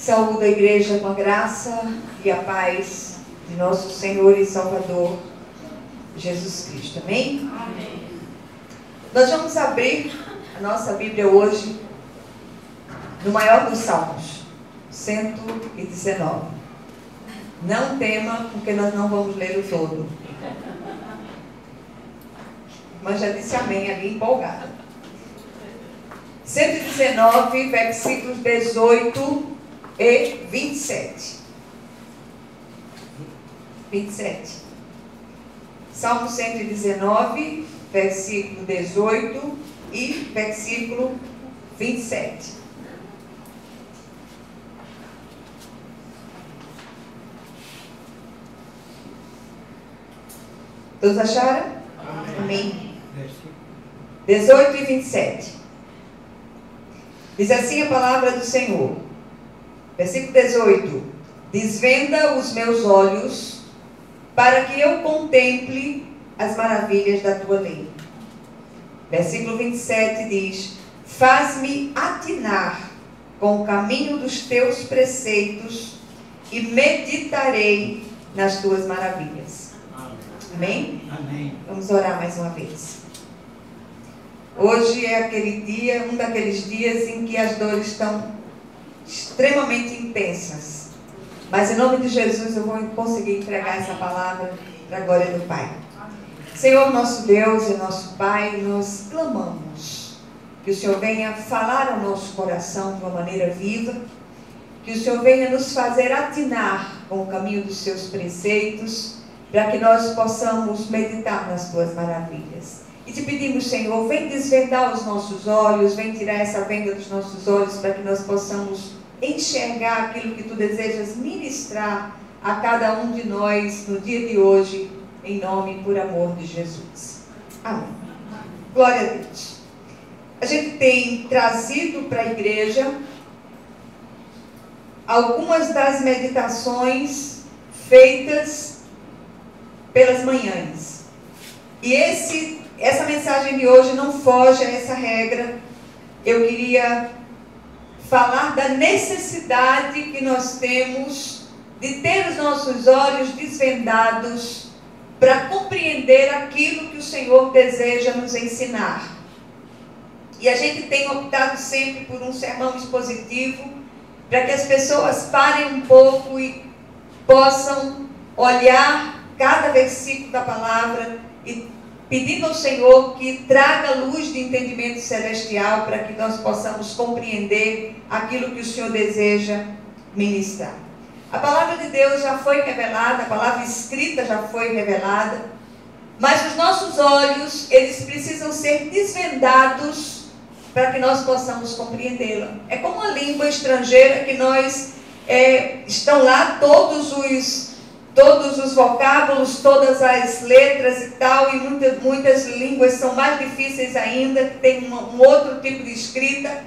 Saúdo a igreja com a graça e a paz de nosso Senhor e Salvador, Jesus Cristo. Amém? Amém. Nós vamos abrir a nossa Bíblia hoje no maior dos Salmos, 119. Não tema, porque nós não vamos ler o todo. Mas já disse amém ali, empolgada. 119, versículos 18 e 27. 27. Salmo 119, versículo 18 e versículo 27. Todos acharam? Amém. 18 e 27. Diz assim a palavra do Senhor. Versículo 18. Desvenda os meus olhos, para que eu contemple as maravilhas da tua lei. Versículo 27 diz: faz-me atinar com o caminho dos teus preceitos e meditarei nas tuas maravilhas. Amém? Amém. Vamos orar mais uma vez. Hoje é aquele dia, um daqueles dias em que as dores estão extremamente intensas. Mas em nome de Jesus eu vou conseguir entregar essa palavra para a glória do Pai. Senhor, nosso Deus e nosso Pai, nós clamamos que o Senhor venha falar ao nosso coração de uma maneira viva, que o Senhor venha nos fazer atinar com o caminho dos seus preceitos, para que nós possamos meditar nas tuas maravilhas. E te pedimos, Senhor, vem desvendar os nossos olhos, vem tirar essa venda dos nossos olhos, para que nós possamos enxergar aquilo que tu desejas ministrar a cada um de nós no dia de hoje, em nome e por amor de Jesus. Amém. Glória a Deus. A gente tem trazido para a igreja algumas das meditações feitas pelas manhãs. E essa mensagem de hoje não foge a essa regra. Eu queria falar da necessidade que nós temos de ter os nossos olhos desvendados para compreender aquilo que o Senhor deseja nos ensinar. E a gente tem optado sempre por um sermão expositivo, para que as pessoas parem um pouco e possam olhar cada versículo da palavra e pedindo ao Senhor que traga luz de entendimento celestial para que nós possamos compreender aquilo que o Senhor deseja ministrar. A palavra de Deus já foi revelada, a palavra escrita já foi revelada, mas os nossos olhos, eles precisam ser desvendados para que nós possamos compreendê-la. É como uma língua estrangeira que estão lá todos os vocábulos, todas as letras e tal, e muitas línguas são mais difíceis ainda, tem um outro tipo de escrita.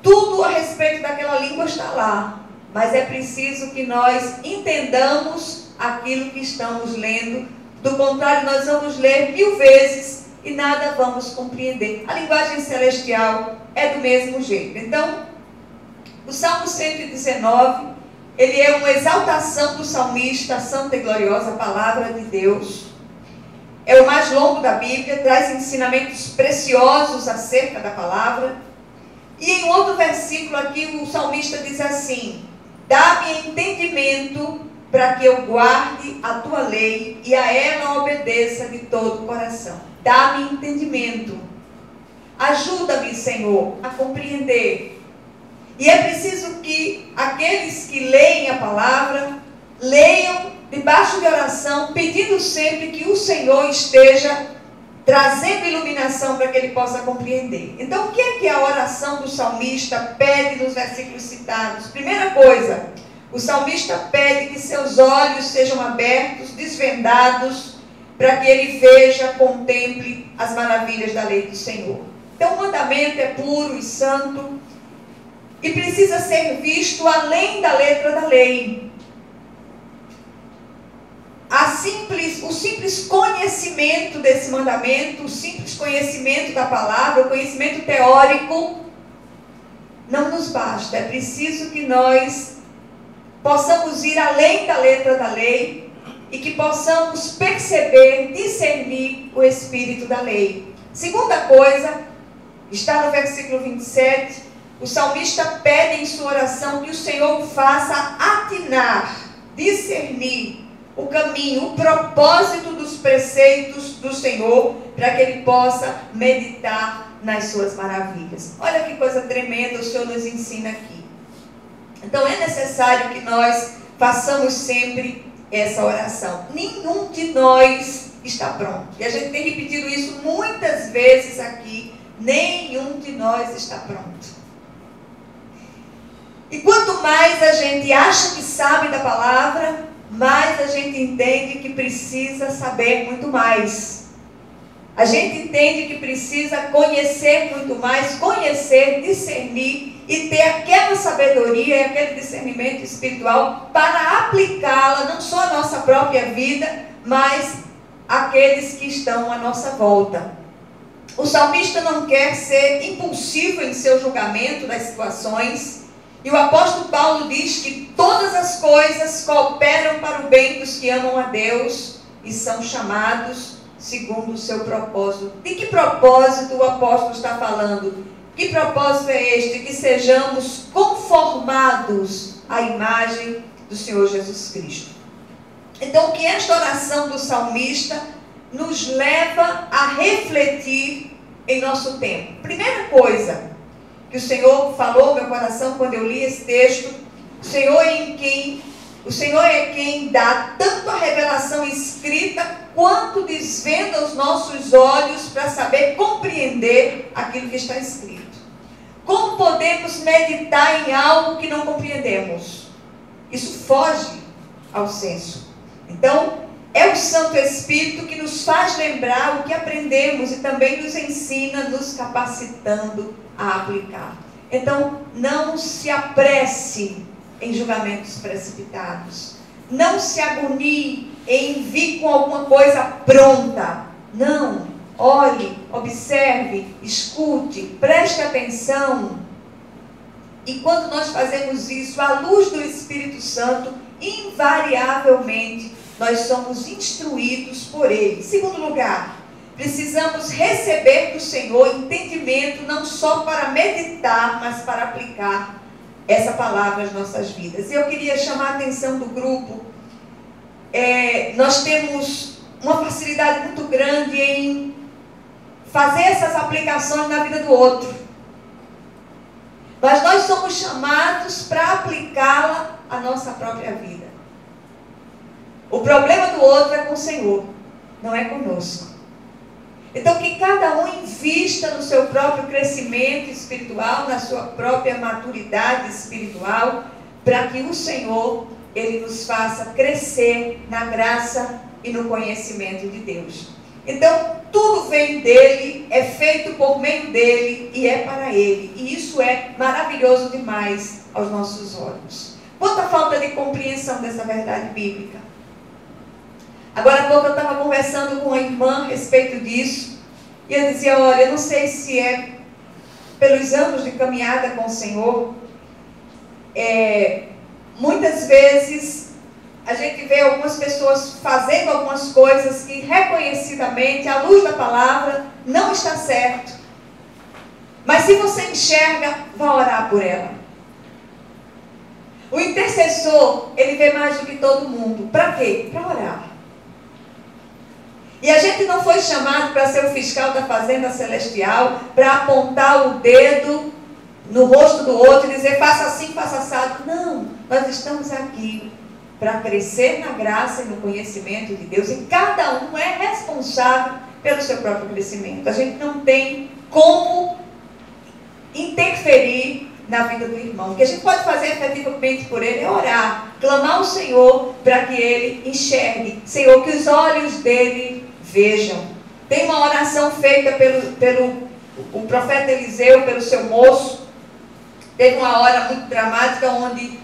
Tudo a respeito daquela língua está lá, mas é preciso que nós entendamos aquilo que estamos lendo. Do contrário, nós vamos ler 1000 vezes e nada vamos compreender. A linguagem celestial é do mesmo jeito. Então, o Salmo 119, ele é uma exaltação do salmista, a santa e gloriosa palavra de Deus. É o mais longo da Bíblia, traz ensinamentos preciosos acerca da palavra. E em outro versículo aqui, o salmista diz assim: dá-me entendimento para que eu guarde a tua lei e a ela obedeça de todo o coração. Dá-me entendimento. Ajuda-me, Senhor, a compreender. E é preciso que aqueles que leem a palavra, leiam debaixo de oração, pedindo sempre que o Senhor esteja trazendo iluminação para que ele possa compreender. Então, o que é que a oração do salmista pede nos versículos citados? Primeira coisa, o salmista pede que seus olhos sejam abertos, desvendados, para que ele veja, contemple as maravilhas da lei do Senhor. Então, o mandamento é puro e santo, e precisa ser visto além da letra da lei. O simples conhecimento desse mandamento, o simples conhecimento da palavra, o conhecimento teórico, não nos basta. É preciso que nós possamos ir além da letra da lei e que possamos perceber, discernir o espírito da lei. Segunda coisa, está no versículo 27, o salmista pede em sua oração que o Senhor o faça atinar, discernir o caminho, o propósito dos preceitos do Senhor, para que ele possa meditar nas suas maravilhas. Olha que coisa tremenda o Senhor nos ensina aqui. Então é necessário que nós façamos sempre essa oração. Nenhum de nós está pronto. E a gente tem repetido isso muitas vezes aqui. Nenhum de nós está pronto. E quanto mais a gente acha que sabe da palavra, mais a gente entende que precisa saber muito mais. A gente entende que precisa conhecer muito mais, conhecer, discernir e ter aquela sabedoria e aquele discernimento espiritual para aplicá-la não só à nossa própria vida, mas àqueles que estão à nossa volta. O salmista não quer ser impulsivo em seu julgamento das situações. E o apóstolo Paulo diz que todas as coisas cooperam para o bem dos que amam a Deus e são chamados segundo o seu propósito. De que propósito o apóstolo está falando? Que propósito é este? Que sejamos conformados à imagem do Senhor Jesus Cristo. Então, que esta oração do salmista nos leva a refletir em nosso tempo. Primeira coisa que o Senhor falou no meu coração quando eu li esse texto, o Senhor é quem dá tanto a revelação escrita, quanto desvenda os nossos olhos para saber compreender aquilo que está escrito. Como podemos meditar em algo que não compreendemos? Isso foge ao senso. Então, é o Santo Espírito que nos faz lembrar o que aprendemos e também nos ensina, nos capacitando a aplicar. Então, não se apresse em julgamentos precipitados. Não se agonie em vir com alguma coisa pronta. Não. Olhe, observe, escute, preste atenção. E quando nós fazemos isso à luz do Espírito Santo, invariavelmente nós somos instruídos por Ele. Segundo lugar, precisamos receber do Senhor entendimento não só para meditar, mas para aplicar essa palavra às nossas vidas. E eu queria chamar a atenção do grupo. Nós temos uma facilidade muito grande em fazer essas aplicações na vida do outro. Mas nós somos chamados para aplicá-la à nossa própria vida. O problema do outro é com o Senhor, não é conosco. Então, que cada um invista no seu próprio crescimento espiritual, na sua própria maturidade espiritual, para que o Senhor, Ele nos faça crescer na graça e no conhecimento de Deus. Então, tudo vem dEle, é feito por meio dEle e é para Ele. E isso é maravilhoso demais aos nossos olhos. Quanta falta de compreensão dessa verdade bíblica. Agora há pouco eu estava conversando com uma irmã a respeito disso, e eu dizia, olha, eu não sei se é pelos anos de caminhada com o Senhor, muitas vezes a gente vê algumas pessoas fazendo algumas coisas que reconhecidamente, à luz da palavra, não está certo. Mas se você enxerga, vá orar por ela. O intercessor, ele vê mais do que todo mundo. Para quê? Para orar. E a gente não foi chamado para ser o fiscal da fazenda celestial, para apontar o dedo no rosto do outro e dizer, faça assim, faça assado. Não, nós estamos aqui para crescer na graça e no conhecimento de Deus. E cada um é responsável pelo seu próprio crescimento. A gente não tem como interferir na vida do irmão. O que a gente pode fazer efetivamente por ele é orar, clamar ao Senhor para que ele enxergue. Senhor, que os olhos dele vejam. Tem uma oração feita pelo profeta Eliseu, pelo seu moço. Teve uma hora muito dramática onde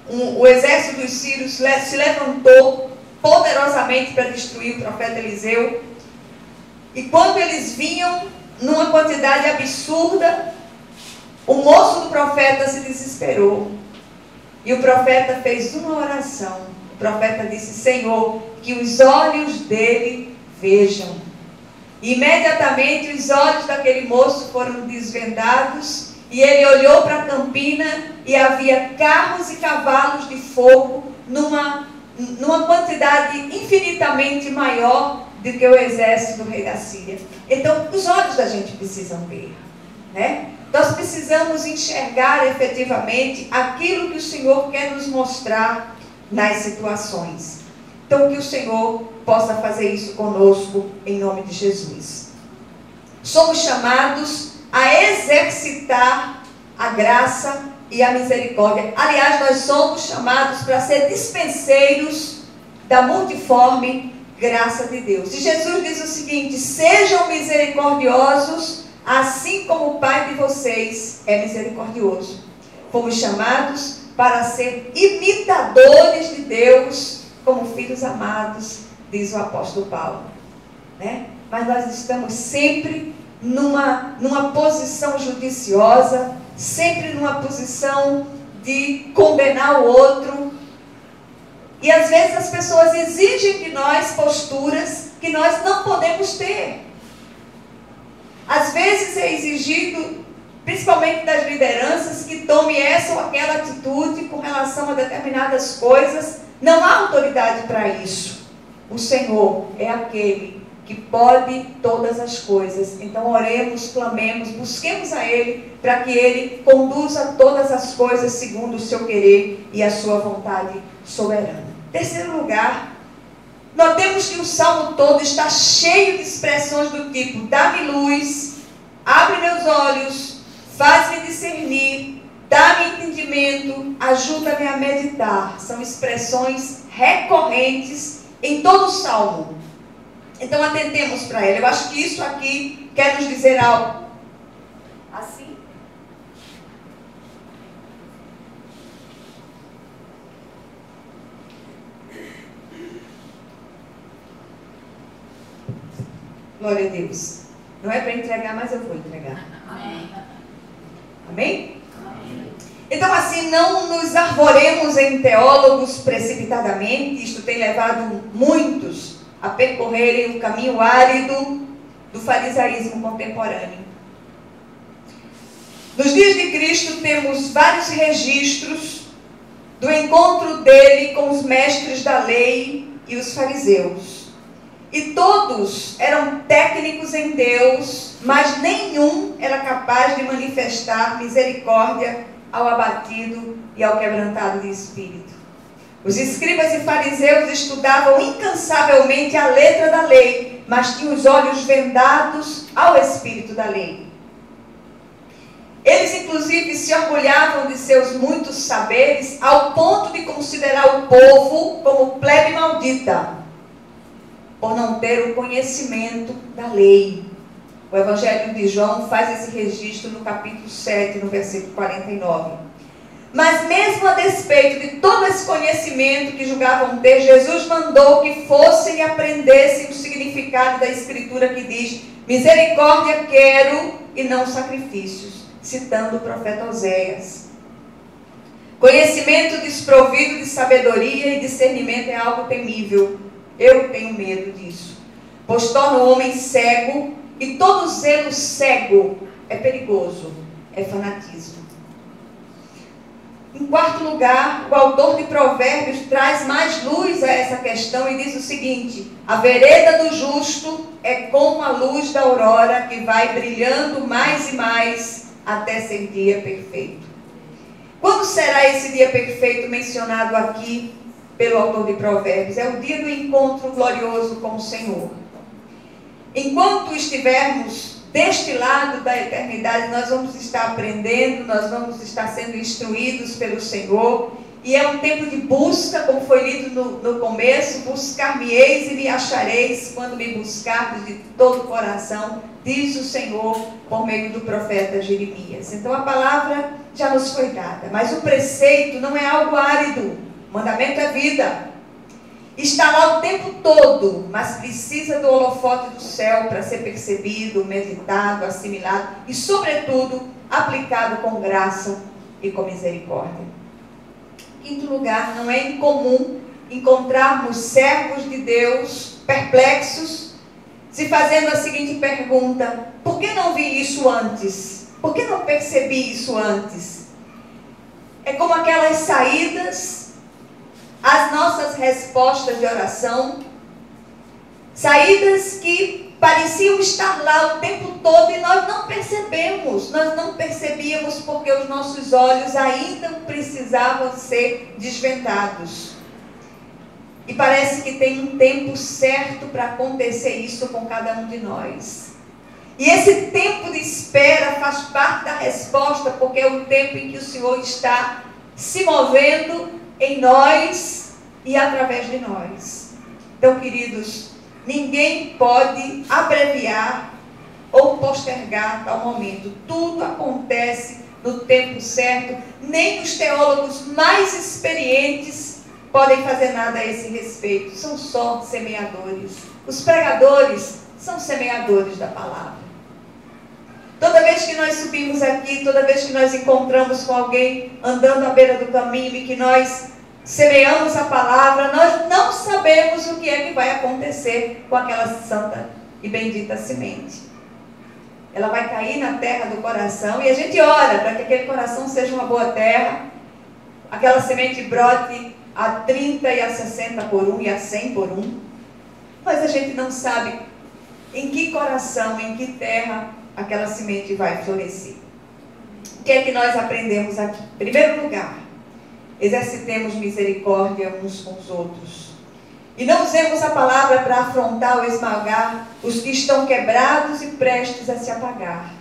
o exército dos sírios se levantou poderosamente para destruir o profeta Eliseu. E quando eles vinham numa quantidade absurda, O moço do profeta se desesperou. E o profeta fez uma oração. O profeta disse: Senhor, que os olhos dele vejam. E imediatamente os olhos daquele moço foram desvendados e ele olhou para a campina e havia carros e cavalos de fogo numa quantidade infinitamente maior do que o exército do rei da Síria. Então, os olhos da gente precisam ver, né? Nós precisamos enxergar efetivamente aquilo que o Senhor quer nos mostrar nas situações. Então, que o Senhor possa fazer isso conosco, em nome de Jesus. Somos chamados a exercitar a graça e a misericórdia. Aliás, nós somos chamados para ser dispenseiros da multiforme graça de Deus. E Jesus diz o seguinte: sejam misericordiosos, assim como o Pai de vocês é misericordioso. Fomos chamados para ser imitadores de Deus, como filhos amados, diz o apóstolo Paulo, né? Mas nós estamos sempre numa posição judiciosa, sempre numa posição de condenar o outro. E às vezes as pessoas exigem de nós posturas que nós não podemos ter. Às vezes é exigido, principalmente das lideranças, que tome essa ou aquela atitude com relação a determinadas coisas. Não há autoridade para isso. O Senhor é aquele que pode todas as coisas. Então oremos, clamemos, busquemos a Ele, para que Ele conduza todas as coisas segundo o seu querer e a sua vontade soberana. Terceiro lugar, notemos que o Salmo todo está cheio de expressões do tipo: dá-me luz, abre meus olhos, faz-me discernir, dá-me entendimento, ajuda-me a meditar. São expressões recorrentes em todo o Salmo. Então atentemos para ela. Eu acho que isso aqui quer nos dizer algo. Assim. Glória a Deus. Não é para entregar, mas eu vou entregar. Amém. Amém? Amém. Então, assim, não nos arvoremos em teólogos precipitadamente. Isto tem levado muitos a percorrerem o caminho árido do farisaísmo contemporâneo. Nos dias de Cristo temos vários registros do encontro dele com os mestres da lei e os fariseus. E todos eram técnicos em Deus, mas nenhum era capaz de manifestar misericórdia ao abatido e ao quebrantado de espírito. Os escribas e fariseus estudavam incansavelmente a letra da lei, mas tinham os olhos vendados ao espírito da lei. Eles, inclusive, se orgulhavam de seus muitos saberes, ao ponto de considerar o povo como plebe maldita, por não ter o conhecimento da lei. O Evangelho de João faz esse registro no capítulo 7, no versículo 49. Mas mesmo a despeito de todo esse conhecimento que julgavam ter, Jesus mandou que fossem e aprendessem o significado da Escritura que diz: misericórdia quero e não sacrifícios, citando o profeta Oséias. Conhecimento desprovido de sabedoria e discernimento é algo temível. Eu tenho medo disso, pois torna o homem cego, e todo zelo cego é perigoso, é fanatismo. Em quarto lugar, o autor de Provérbios traz mais luz a essa questão e diz o seguinte: a vereda do justo é como a luz da aurora, que vai brilhando mais e mais até ser dia perfeito. Quando será esse dia perfeito mencionado aqui pelo autor de Provérbios? É o dia do encontro glorioso com o Senhor. Enquanto estivermos deste lado da eternidade, nós vamos estar aprendendo, nós vamos estar sendo instruídos pelo Senhor, e é um tempo de busca, como foi lido no começo: buscar-me-eis e me achareis, quando me buscardes de todo o coração, diz o Senhor por meio do profeta Jeremias. Então a palavra já nos foi dada, mas o preceito não é algo árido. O mandamento é vida. Está lá o tempo todo, mas precisa do holofote do céu para ser percebido, meditado, assimilado e, sobretudo, aplicado com graça e com misericórdia. Quinto lugar, não é incomum encontrarmos servos de Deus perplexos, se fazendo a seguinte pergunta: por que não vi isso antes? Por que não percebi isso antes? É como aquelas saídas às nossas respostas de oração, saídas que pareciam estar lá o tempo todo e nós não percebíamos porque os nossos olhos ainda precisavam ser desvendados. E parece que tem um tempo certo para acontecer isso com cada um de nós. E esse tempo de espera faz parte da resposta, porque é o tempo em que o Senhor está se movendo em nós e através de nós. Então, queridos, ninguém pode abreviar ou postergar tal momento. Tudo acontece no tempo certo. Nem os teólogos mais experientes podem fazer nada a esse respeito. São só semeadores. Os pregadores são semeadores da palavra. Toda vez que nós subimos aqui, toda vez que nós encontramos com alguém andando à beira do caminho e que nós semeamos a palavra, nós não sabemos o que é que vai acontecer com aquela santa e bendita semente. Ela vai cair na terra do coração e a gente ora para que aquele coração seja uma boa terra, aquela semente brote a 30 e a 60 por 1 e a 100 por 1, mas a gente não sabe em que coração, em que terra aquela semente vai florescer. O que é que nós aprendemos aqui? Em primeiro lugar, exercitemos misericórdia uns com os outros. E não usemos a palavra para afrontar ou esmagar os que estão quebrados e prestes a se apagar.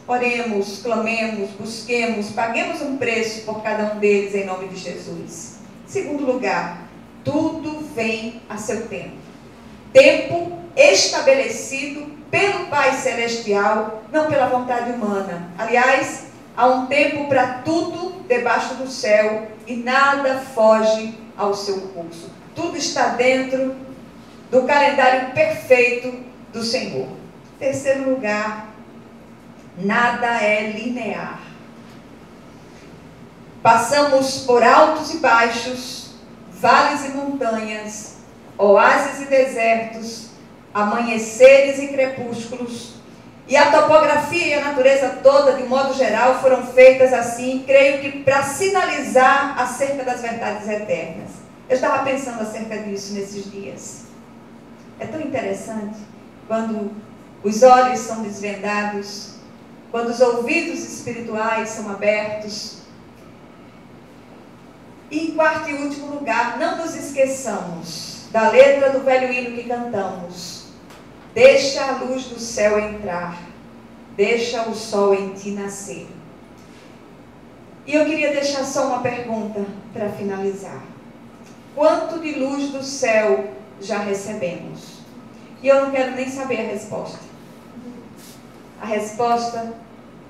Oremos, clamemos, busquemos, paguemos um preço por cada um deles em nome de Jesus. Segundo lugar, tudo vem a seu tempo. Tempo estabelecido pelo Pai Celestial, não pela vontade humana. Aliás, há um tempo para tudo debaixo do céu e nada foge ao seu curso. Tudo está dentro do calendário perfeito do Senhor. Terceiro lugar, nada é linear. Passamos por altos e baixos, vales e montanhas, oásis e desertos, amanheceres e crepúsculos, e a topografia e a natureza toda, de um modo geral, foram feitas assim, creio que para sinalizar acerca das verdades eternas. Eu estava pensando acerca disso nesses dias. É tão interessante quando os olhos são desvendados, quando os ouvidos espirituais são abertos. E em quarto e último lugar, não nos esqueçamos da letra do velho hino que cantamos. Deixa a luz do céu entrar, deixa o sol em ti nascer. E eu queria deixar só uma pergunta para finalizar. Quanto de luz do céu já recebemos? E eu não quero nem saber a resposta. A resposta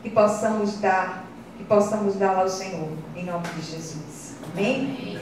que possamos dar ao Senhor, em nome de Jesus. Amém?